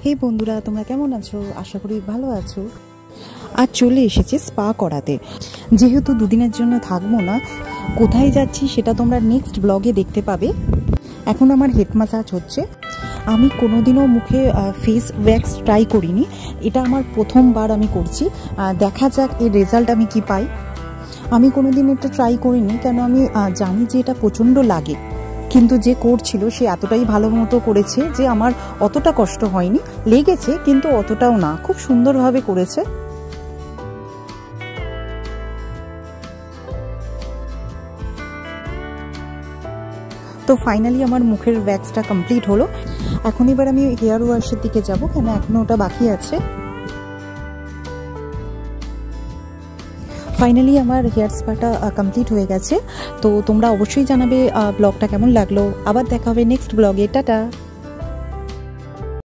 হে বন্ধুরা, তোমরা কেমন আছো? আশা করি ভালো আছো। আজ চলে এসেছে স্পা করাতে। যেহেতু দুদিনের জন্য থাকবো না, কোথায় যাচ্ছি সেটা তোমরা নেক্সট ব্লগে দেখতে পাবে। এখন আমার হেড ম্যাসাজ হচ্ছে। আমি কোনোদিনও মুখে ফেস ওয়্যাক্স ট্রাই করিনি, এটা আমার প্রথমবার আমি করছি। দেখা যাক এর রেজাল্ট আমি কি পাই। আমি কোনোদিন এটা ট্রাই করিনি, কেন আমি জানি যে এটা প্রচণ্ড লাগে, কিন্তু যে করছিল সে এতটাই ভালো মতো করেছে যে আমার অতটা কষ্ট হয়নি। লেগেছে কিন্তু অতটাও না, খুব সুন্দরভাবে করেছে। তো ফাইনালি আমার মুখের ওয়্যাক্সটা কমপ্লিট হলো। এখন এবার আমি হেয়ার ওয়াশের দিকে যাব, কেন এখনো ওটা বাকি আছে। ফাইনালি আমার হেয়ার স্পাটা কমপ্লিট হয়ে গেছে। তো তোমরা অবশ্যই জানাবে ব্লগটা কেমন লাগলো। আবার দেখা হবে নেক্সট ব্লগে। টাটা।